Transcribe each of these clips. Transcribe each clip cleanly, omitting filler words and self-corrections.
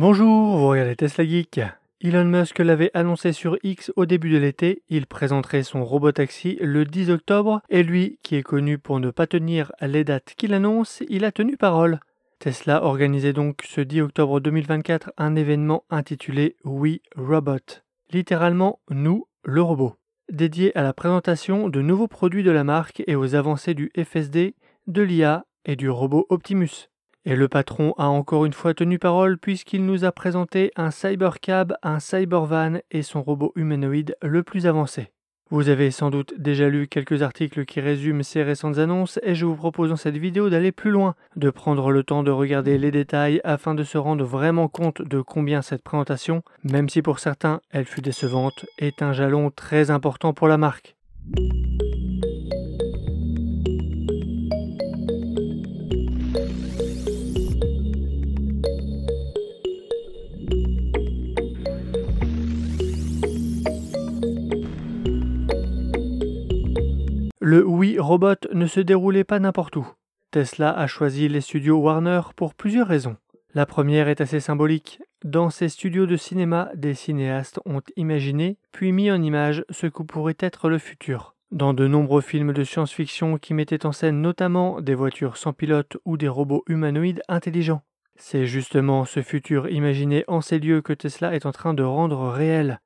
Bonjour, vous regardez Tesla Geek. Elon Musk l'avait annoncé sur X au début de l'été, il présenterait son robotaxi le 10 octobre, et lui, qui est connu pour ne pas tenir les dates qu'il annonce, il a tenu parole. Tesla organisait donc ce 10 octobre 2024 un événement intitulé We Robot, littéralement Nous, le robot, dédié à la présentation de nouveaux produits de la marque et aux avancées du FSD, de l'IA et du robot Optimus. Et le patron a encore une fois tenu parole puisqu'il nous a présenté un Cybercab, un Cybervan et son robot humanoïde le plus avancé. Vous avez sans doute déjà lu quelques articles qui résument ces récentes annonces et je vous propose dans cette vidéo d'aller plus loin, de prendre le temps de regarder les détails afin de se rendre vraiment compte de combien cette présentation, même si pour certains elle fut décevante, est un jalon très important pour la marque. Le We Robot ne se déroulait pas n'importe où. Tesla a choisi les studios Warner pour plusieurs raisons. La première est assez symbolique. Dans ces studios de cinéma, des cinéastes ont imaginé, puis mis en image ce que pourrait être le futur. Dans de nombreux films de science-fiction qui mettaient en scène notamment des voitures sans pilote ou des robots humanoïdes intelligents. C'est justement ce futur imaginé en ces lieux que Tesla est en train de rendre réel.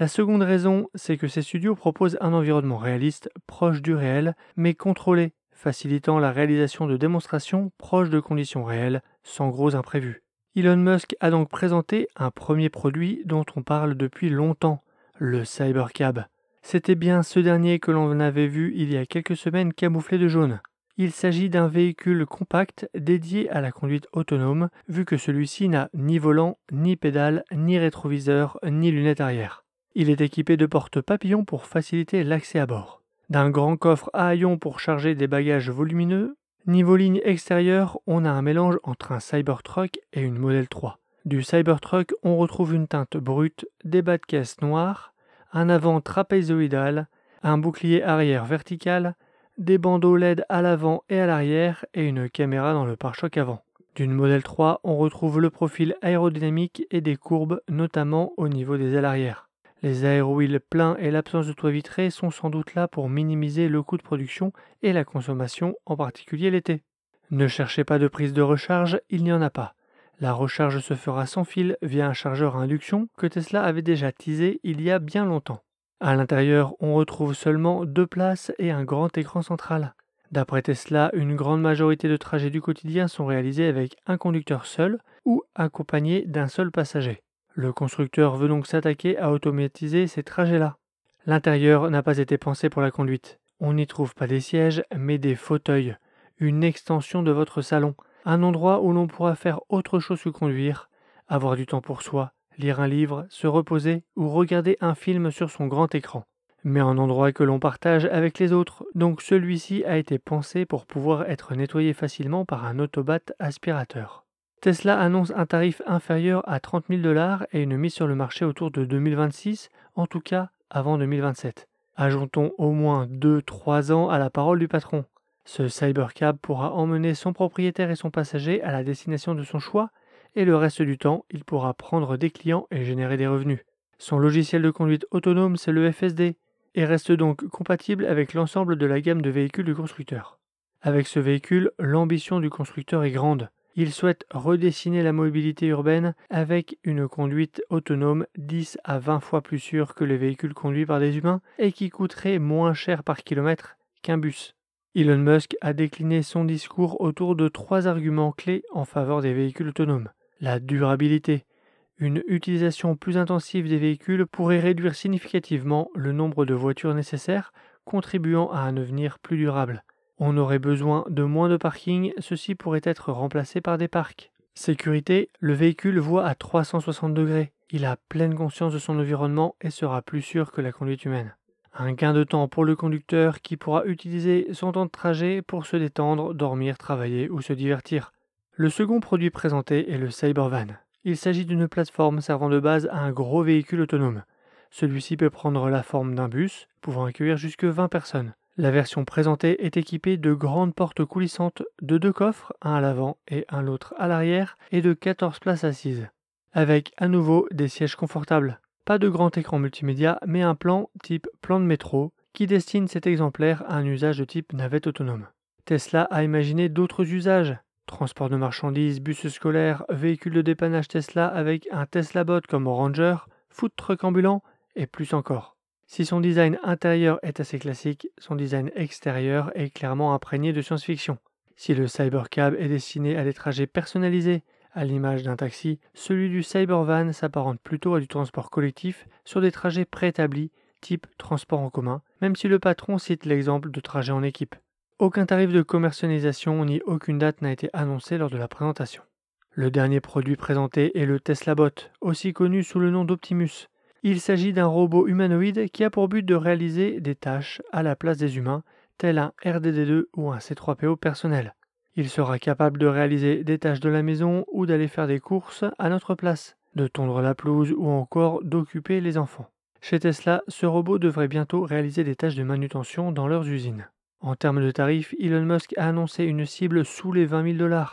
La seconde raison, c'est que ces studios proposent un environnement réaliste, proche du réel, mais contrôlé, facilitant la réalisation de démonstrations proches de conditions réelles, sans gros imprévus. Elon Musk a donc présenté un premier produit dont on parle depuis longtemps, le Cybercab. C'était bien ce dernier que l'on avait vu il y a quelques semaines camouflé de jaune. Il s'agit d'un véhicule compact dédié à la conduite autonome, vu que celui-ci n'a ni volant, ni pédale, ni rétroviseur, ni lunettes arrière. Il est équipé de portes papillons pour faciliter l'accès à bord, d'un grand coffre à haillons pour charger des bagages volumineux. Niveau ligne extérieure, on a un mélange entre un Cybertruck et une Model 3. Du Cybertruck, on retrouve une teinte brute, des bas de caisse noirs, un avant trapézoïdal, un bouclier arrière vertical, des bandeaux LED à l'avant et à l'arrière et une caméra dans le pare-choc avant. D'une Model 3, on retrouve le profil aérodynamique et des courbes, notamment au niveau des ailes arrière. Les aérowheels pleins et l'absence de toit vitré sont sans doute là pour minimiser le coût de production et la consommation, en particulier l'été. Ne cherchez pas de prise de recharge, il n'y en a pas. La recharge se fera sans fil via un chargeur à induction que Tesla avait déjà teasé il y a bien longtemps. À l'intérieur, on retrouve seulement 2 places et un grand écran central. D'après Tesla, une grande majorité de trajets du quotidien sont réalisés avec un conducteur seul ou accompagné d'un seul passager. Le constructeur veut donc s'attaquer à automatiser ces trajets-là. L'intérieur n'a pas été pensé pour la conduite. On n'y trouve pas des sièges, mais des fauteuils, une extension de votre salon, un endroit où l'on pourra faire autre chose que conduire, avoir du temps pour soi, lire un livre, se reposer ou regarder un film sur son grand écran. Mais un endroit que l'on partage avec les autres, donc celui-ci a été pensé pour pouvoir être nettoyé facilement par un autobat aspirateur. Tesla annonce un tarif inférieur à 30 000 $ et une mise sur le marché autour de 2026, en tout cas avant 2027. Ajoutons au moins 2-3 ans à la parole du patron. Ce Cybercab pourra emmener son propriétaire et son passager à la destination de son choix, et le reste du temps, il pourra prendre des clients et générer des revenus. Son logiciel de conduite autonome, c'est le FSD, et reste donc compatible avec l'ensemble de la gamme de véhicules du constructeur. Avec ce véhicule, l'ambition du constructeur est grande. Il souhaite redessiner la mobilité urbaine avec une conduite autonome 10 à 20 fois plus sûre que les véhicules conduits par des humains et qui coûterait moins cher par kilomètre qu'un bus. Elon Musk a décliné son discours autour de 3 arguments clés en faveur des véhicules autonomes. La durabilité. Une utilisation plus intensive des véhicules pourrait réduire significativement le nombre de voitures nécessaires, contribuant à un avenir plus durable. On aurait besoin de moins de parking, ceci pourrait être remplacé par des parcs. Sécurité, le véhicule voit à 360 degrés. Il a pleine conscience de son environnement et sera plus sûr que la conduite humaine. Un gain de temps pour le conducteur qui pourra utiliser son temps de trajet pour se détendre, dormir, travailler ou se divertir. Le second produit présenté est le Cybervan. Il s'agit d'une plateforme servant de base à un gros véhicule autonome. Celui-ci peut prendre la forme d'un bus, pouvant accueillir jusque 20 personnes. La version présentée est équipée de grandes portes coulissantes, de 2 coffres, un à l'avant et un l'autre à l'arrière, et de 14 places assises. avec à nouveau des sièges confortables. Pas de grand écran multimédia, mais un plan type plan de métro qui destine cet exemplaire à un usage de type navette autonome. Tesla a imaginé d'autres usages. Transport de marchandises, bus scolaires, véhicules de dépannage Tesla avec un Tesla Bot comme Ranger, food truck ambulant et plus encore. Si son design intérieur est assez classique, son design extérieur est clairement imprégné de science-fiction. Si le Cybercab est destiné à des trajets personnalisés, à l'image d'un taxi, celui du Cybervan s'apparente plutôt à du transport collectif sur des trajets préétablis, type transport en commun, même si le patron cite l'exemple de trajet en équipe. Aucun tarif de commercialisation ni aucune date n'a été annoncé lors de la présentation. Le dernier produit présenté est le Tesla Bot, aussi connu sous le nom d'Optimus. Il s'agit d'un robot humanoïde qui a pour but de réaliser des tâches à la place des humains, tel un RDD2 ou un C3PO personnel. Il sera capable de réaliser des tâches de la maison ou d'aller faire des courses à notre place, de tondre la pelouse ou encore d'occuper les enfants. Chez Tesla, ce robot devrait bientôt réaliser des tâches de manutention dans leurs usines. En termes de tarifs, Elon Musk a annoncé une cible sous les 20 000 $.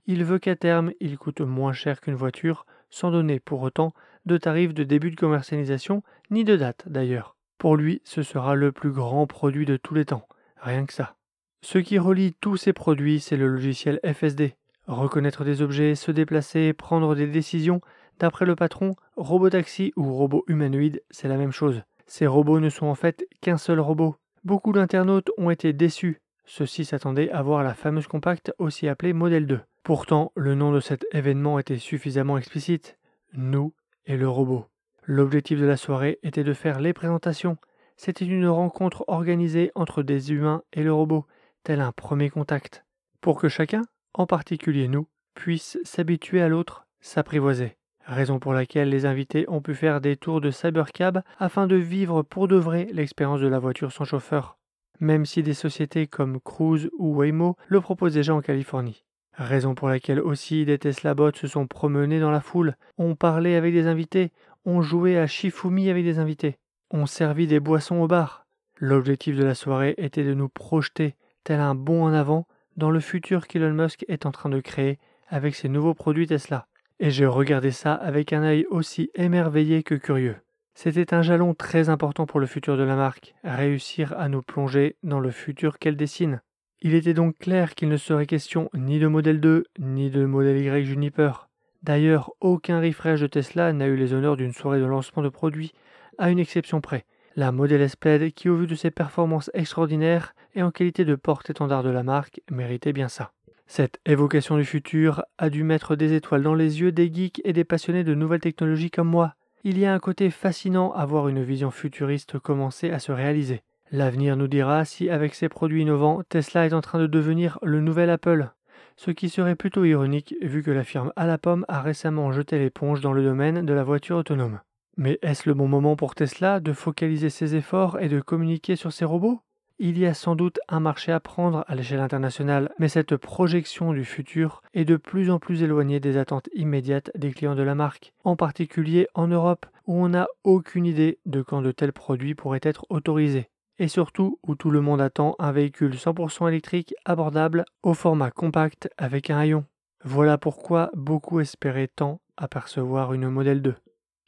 Il veut qu'à terme, il coûte moins cher qu'une voiture, sans donner pour autant de tarifs de début de commercialisation, ni de date d'ailleurs. Pour lui, ce sera le plus grand produit de tous les temps, rien que ça. Ce qui relie tous ces produits, c'est le logiciel FSD. Reconnaître des objets, se déplacer, prendre des décisions. D'après le patron, robotaxi ou robot humanoïde, c'est la même chose. Ces robots ne sont en fait qu'un seul robot. Beaucoup d'internautes ont été déçus. Ceux-ci s'attendaient à voir la fameuse compacte aussi appelée Model 2. Pourtant, le nom de cet événement était suffisamment explicite. Nous et le robot. L'objectif de la soirée était de faire les présentations. C'était une rencontre organisée entre des humains et le robot, tel un premier contact, pour que chacun, en particulier nous, puisse s'habituer à l'autre, s'apprivoiser. Raison pour laquelle les invités ont pu faire des tours de Cybercab afin de vivre pour de vrai l'expérience de la voiture sans chauffeur, même si des sociétés comme Cruise ou Waymo le proposent déjà en Californie. Raison pour laquelle aussi des Tesla Bots se sont promenés dans la foule, ont parlé avec des invités, ont joué à Shifumi avec des invités, ont servi des boissons au bar. L'objectif de la soirée était de nous projeter, tel un bond en avant, dans le futur qu'Elon Musk est en train de créer avec ses nouveaux produits Tesla. Et j'ai regardé ça avec un œil aussi émerveillé que curieux. C'était un jalon très important pour le futur de la marque, réussir à nous plonger dans le futur qu'elle dessine. Il était donc clair qu'il ne serait question ni de Model 2, ni de Model Y Juniper. D'ailleurs, aucun refresh de Tesla n'a eu les honneurs d'une soirée de lancement de produits, à une exception près. La Model S Plaid, qui au vu de ses performances extraordinaires et en qualité de porte-étendard de la marque, méritait bien ça. Cette évocation du futur a dû mettre des étoiles dans les yeux des geeks et des passionnés de nouvelles technologies comme moi. Il y a un côté fascinant à voir une vision futuriste commencer à se réaliser. L'avenir nous dira si, avec ses produits innovants, Tesla est en train de devenir le nouvel Apple. Ce qui serait plutôt ironique vu que la firme à la pomme a récemment jeté l'éponge dans le domaine de la voiture autonome. Mais est-ce le bon moment pour Tesla de focaliser ses efforts et de communiquer sur ses robots ? Il y a sans doute un marché à prendre à l'échelle internationale, mais cette projection du futur est de plus en plus éloignée des attentes immédiates des clients de la marque, en particulier en Europe, où on n'a aucune idée de quand de tels produits pourraient être autorisés, et surtout où tout le monde attend un véhicule 100% électrique abordable au format compact avec un haillon. Voilà pourquoi beaucoup espéraient tant apercevoir une Model 2.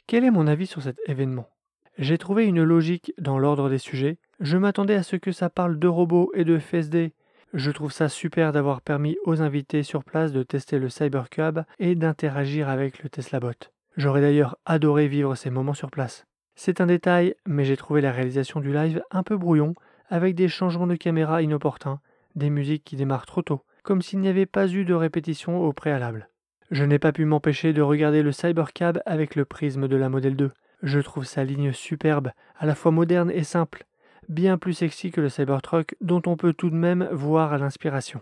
Quel est mon avis sur cet événement ? J'ai trouvé une logique dans l'ordre des sujets. Je m'attendais à ce que ça parle de robots et de FSD. Je trouve ça super d'avoir permis aux invités sur place de tester le Cybercab et d'interagir avec le Tesla Bot. J'aurais d'ailleurs adoré vivre ces moments sur place. C'est un détail, mais j'ai trouvé la réalisation du live un peu brouillon, avec des changements de caméra inopportuns, des musiques qui démarrent trop tôt, comme s'il n'y avait pas eu de répétition au préalable. Je n'ai pas pu m'empêcher de regarder le Cybercab avec le prisme de la Model 2. Je trouve sa ligne superbe, à la fois moderne et simple, bien plus sexy que le Cybertruck dont on peut tout de même voir l'inspiration.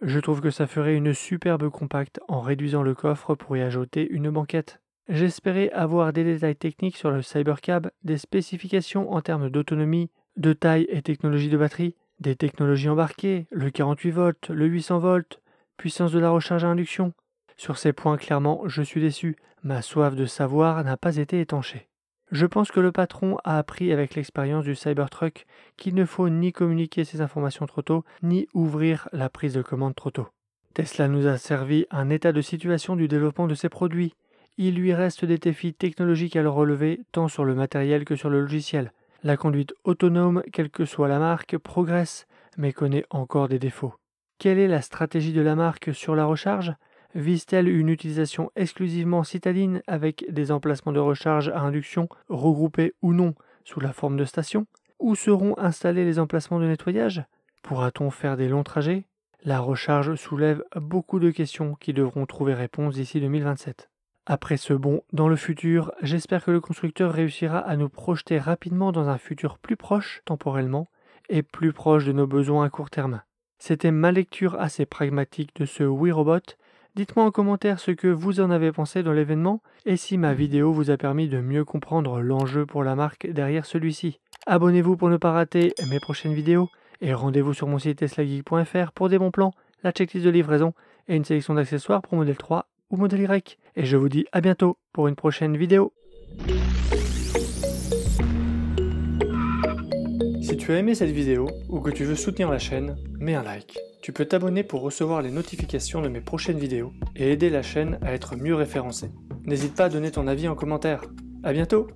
Je trouve que ça ferait une superbe compacte en réduisant le coffre pour y ajouter une banquette. J'espérais avoir des détails techniques sur le Cybercab, des spécifications en termes d'autonomie, de taille et technologie de batterie, des technologies embarquées, le 48 volts, le 800 volts, puissance de la recharge à induction. Sur ces points, clairement, je suis déçu. Ma soif de savoir n'a pas été étanchée. Je pense que le patron a appris avec l'expérience du Cybertruck qu'il ne faut ni communiquer ces informations trop tôt, ni ouvrir la prise de commande trop tôt. Tesla nous a servi un état de situation du développement de ses produits. il lui reste des défis technologiques à le relever tant sur le matériel que sur le logiciel. La conduite autonome, quelle que soit la marque, progresse, mais connaît encore des défauts. Quelle est la stratégie de la marque sur la recharge? Vise-t-elle une utilisation exclusivement citadine avec des emplacements de recharge à induction regroupés ou non sous la forme de stations? Où seront installés les emplacements de nettoyage? Pourra-t-on faire des longs trajets? La recharge soulève beaucoup de questions qui devront trouver réponse d'ici 2027. Après ce bond dans le futur, j'espère que le constructeur réussira à nous projeter rapidement dans un futur plus proche temporellement et plus proche de nos besoins à court terme. C'était ma lecture assez pragmatique de ce We Robot. Dites-moi en commentaire ce que vous en avez pensé dans l'événement et si ma vidéo vous a permis de mieux comprendre l'enjeu pour la marque derrière celui-ci. Abonnez-vous pour ne pas rater mes prochaines vidéos et rendez-vous sur mon site teslageek.fr pour des bons plans, la checklist de livraison et une sélection d'accessoires pour modèle 3 ou modèle Y. Et je vous dis à bientôt pour une prochaine vidéo. Si tu as aimé cette vidéo ou que tu veux soutenir la chaîne, mets un like. Tu peux t'abonner pour recevoir les notifications de mes prochaines vidéos et aider la chaîne à être mieux référencée. N'hésite pas à donner ton avis en commentaire. À bientôt!